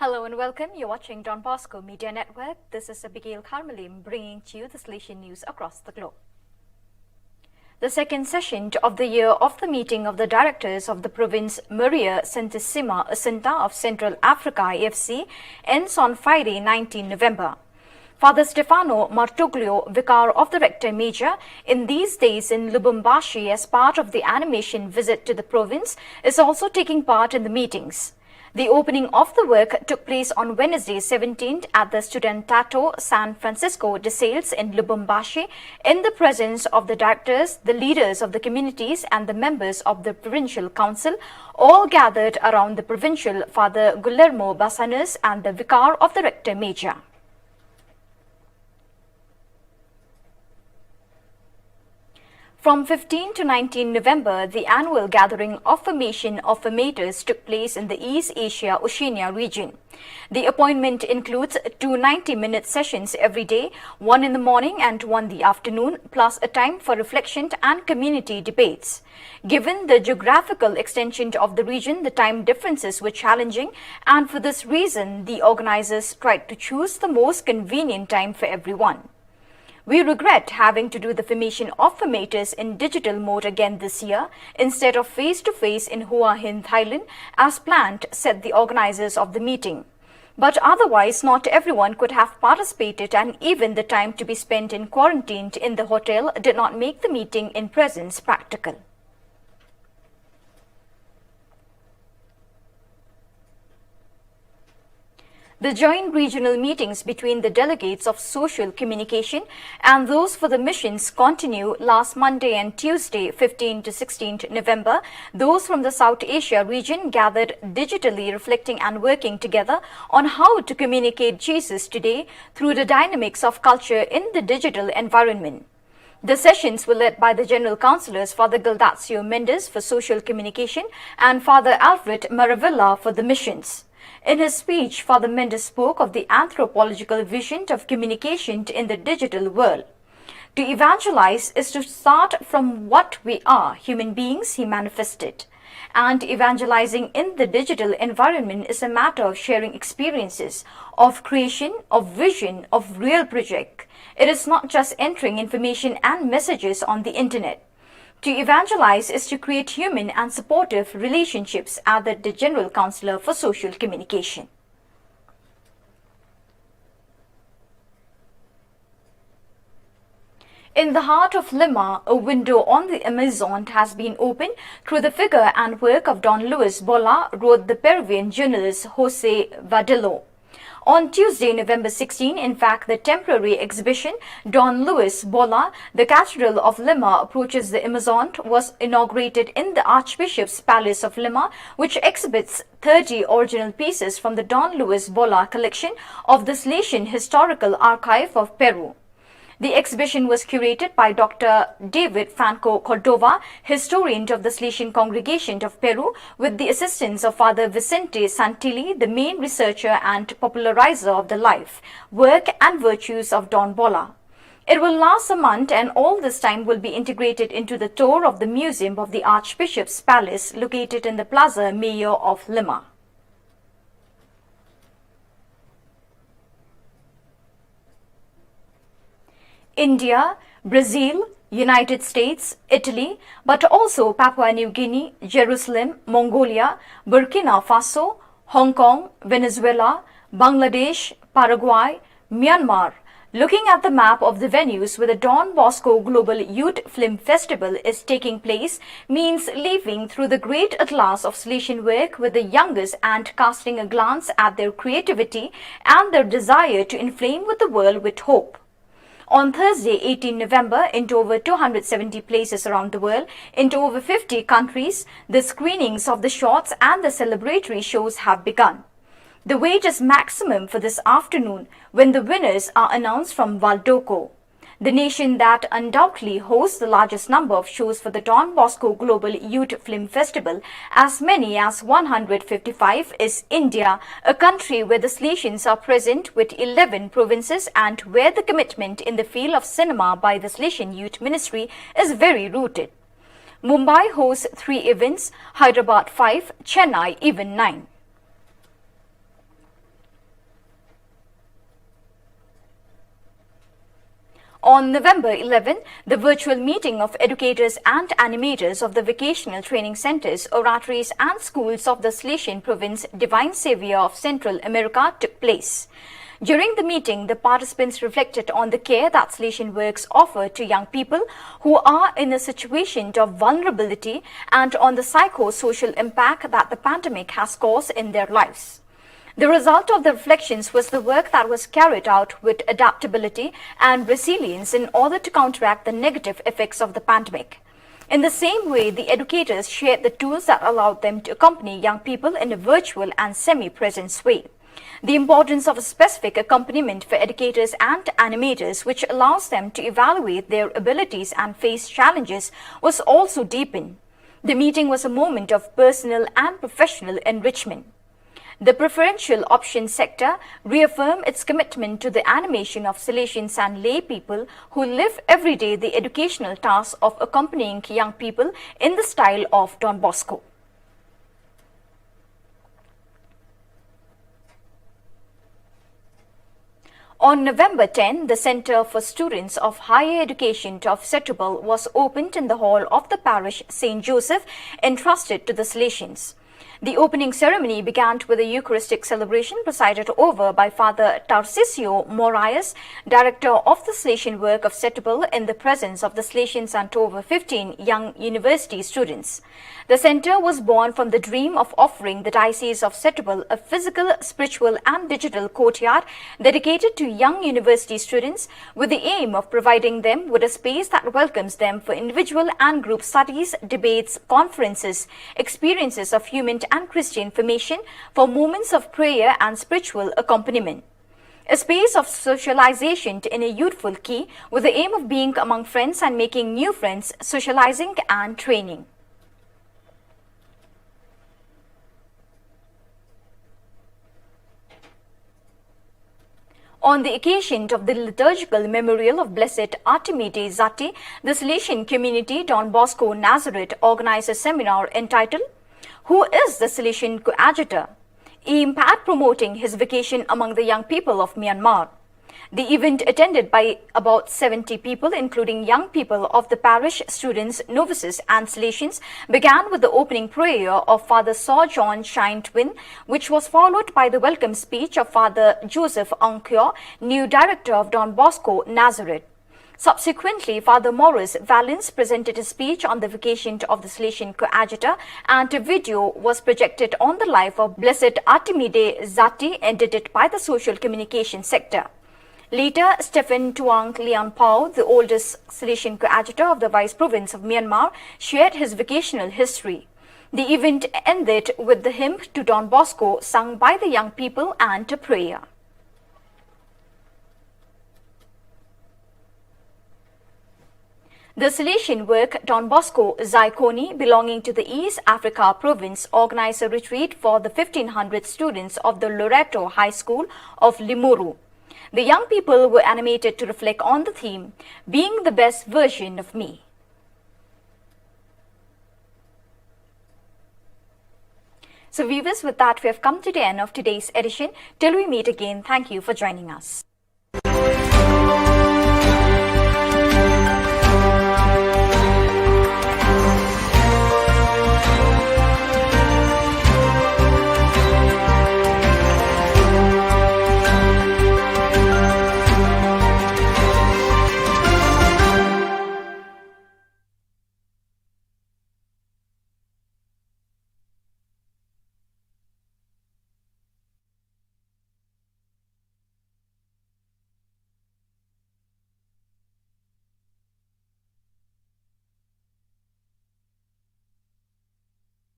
Hello and welcome. You're watching Don Bosco Media Network. This is Abigail Carmelim bringing to you the Salesian news across the globe. The second session of the year of the meeting of the directors of the province Maria Centésima Jacinta of Central Africa AFC ends on Friday, 19 November. Father Stefano Martuglio, Vicar of the Rector Major, in these days in Lubumbashi as part of the animation visit to the province, is also taking part in the meetings. The opening of the work took place on Wednesday 17th at the Studentato San Francisco de Sales in Lubumbashi in the presence of the directors, the leaders of the communities and the members of the Provincial Council, all gathered around the Provincial Father Guillermo Bassanes and the Vicar of the Rector Major. From 15 to 19 November, the annual gathering of formation of formators took place in the East Asia Oceania region. The appointment includes 2 90-minute sessions every day, one in the morning and one in the afternoon, plus a time for reflection and community debates. Given the geographical extension of the region, the time differences were challenging, and for this reason, the organizers tried to choose the most convenient time for everyone. We regret having to do the formation of formators in digital mode again this year, instead of face-to-face in Hua Hin, Thailand, as planned, said the organizers of the meeting. But otherwise, not everyone could have participated, and even the time to be spent in quarantine in the hotel did not make the meeting in presence practical. The joint regional meetings between the delegates of social communication and those for the missions continue last Monday and Tuesday, 15 to 16 November. Those from the South Asia region gathered digitally, reflecting and working together on how to communicate Jesus today through the dynamics of culture in the digital environment. The sessions were led by the General Councillors Father Gildacio Mendes for social communication and Father Alfred Maravilla for the missions. In his speech, Father Mendes spoke of the anthropological vision of communication in the digital world. To evangelize is to start from what we are, human beings, he manifested. And evangelizing in the digital environment is a matter of sharing experiences, of creation, of vision, of real project. It is not just entering information and messages on the internet. To evangelize is to create human and supportive relationships, added the General Councillor for Social Communication. In the heart of Lima, a window on the Amazon has been opened through the figure and work of Don Luis Bola, wrote the Peruvian journalist Jose Vadillo. On Tuesday, November 16, in fact, the temporary exhibition Don Luis Bola, the Cathedral of Lima Approaches the Amazon, was inaugurated in the Archbishop's Palace of Lima, which exhibits 30 original pieces from the Don Luis Bola collection of the Salesian Historical Archive of Peru. The exhibition was curated by Dr. David Franco Cordova, historian of the Salesian Congregation of Peru, with the assistance of Father Vicente Santilli, the main researcher and popularizer of the life, work and virtues of Don Bola. It will last a month, and all this time will be integrated into the tour of the Museum of the Archbishop's Palace, located in the Plaza Mayor of Lima. India, Brazil, United States, Italy, but also Papua New Guinea, Jerusalem, Mongolia, Burkina Faso, Hong Kong, Venezuela, Bangladesh, Paraguay, Myanmar. Looking at the map of the venues where the Don Bosco Global Youth Film Festival is taking place means leafing through the great atlas of Salesian work with the youngest and casting a glance at their creativity and their desire to inflame with the world with hope. On Thursday, 18 November, into over 270 places around the world, into over 50 countries, the screenings of the shorts and the celebratory shows have begun. The wait is maximum for this afternoon when the winners are announced from Valdoco, the nation that undoubtedly hosts the largest number of shows for the Don Bosco Global Youth Film Festival. As many as 155 is India, a country where the Salesians are present with 11 provinces and where the commitment in the field of cinema by the Salesian Youth Ministry is very rooted. Mumbai hosts 3 events, Hyderabad 5, Chennai even 9. On November 11, the virtual meeting of educators and animators of the vocational training centers, oratories and schools of the Salesian province Divine Savior of Central America took place. During the meeting, the participants reflected on the care that Salesian works offer to young people who are in a situation of vulnerability and on the psychosocial impact that the pandemic has caused in their lives. The result of the reflections was the work that was carried out with adaptability and resilience in order to counteract the negative effects of the pandemic. In the same way, the educators shared the tools that allowed them to accompany young people in a virtual and semi-presence way. The importance of a specific accompaniment for educators and animators, which allows them to evaluate their abilities and face challenges, was also deepened. The meeting was a moment of personal and professional enrichment. The preferential option sector reaffirmed its commitment to the animation of Salesians and lay people who live every day the educational task of accompanying young people in the style of Don Bosco. On November 10, the Centre for Students of Higher Education of Setúbal was opened in the hall of the parish St. Joseph, entrusted to the Salesians. The opening ceremony began with a Eucharistic celebration presided over by Father Tarcisio Moraes, Director of the Salesian work of Setúbal, in the presence of the Salesians and over 15 young university students. The centre was born from the dream of offering the Diocese of Setúbal a physical, spiritual and digital courtyard dedicated to young university students, with the aim of providing them with a space that welcomes them for individual and group studies, debates, conferences, experiences of human and Christian formation, for moments of prayer and spiritual accompaniment. A space of socialization in a youthful key, with the aim of being among friends and making new friends, socializing and training. On the occasion of the liturgical memorial of Blessed Artemide Zati, the Salesian community Don Bosco Nazareth organized a seminar entitled "Who is the Salesian Coadjutor?" aimed at promoting his vocation among the young people of Myanmar. The event, attended by about 70 people, including young people of the parish, students, novices and Salesians, began with the opening prayer of Father Saw John Shine Twin, which was followed by the welcome speech of Father Joseph Angkyo, new director of Don Bosco Nazareth. Subsequently, Father Maurice Valens presented a speech on the vocation of the Salesian Coadjutor, and a video was projected on the life of Blessed Artemide Zati, edited by the social communication sector. Later, Stephen Tuang Lian Pao, the oldest Salesian Coadjutor of the Vice Province of Myanmar, shared his vocational history. The event ended with the hymn to Don Bosco sung by the young people and a prayer. The Salesian work Don Bosco Zaikoni, belonging to the East Africa province, organized a retreat for the 1,500 students of the Loreto High School of Limuru. The young people were animated to reflect on the theme, "Being the Best Version of Me." So viewers, with that we have come to the end of today's edition. Till we meet again, thank you for joining us.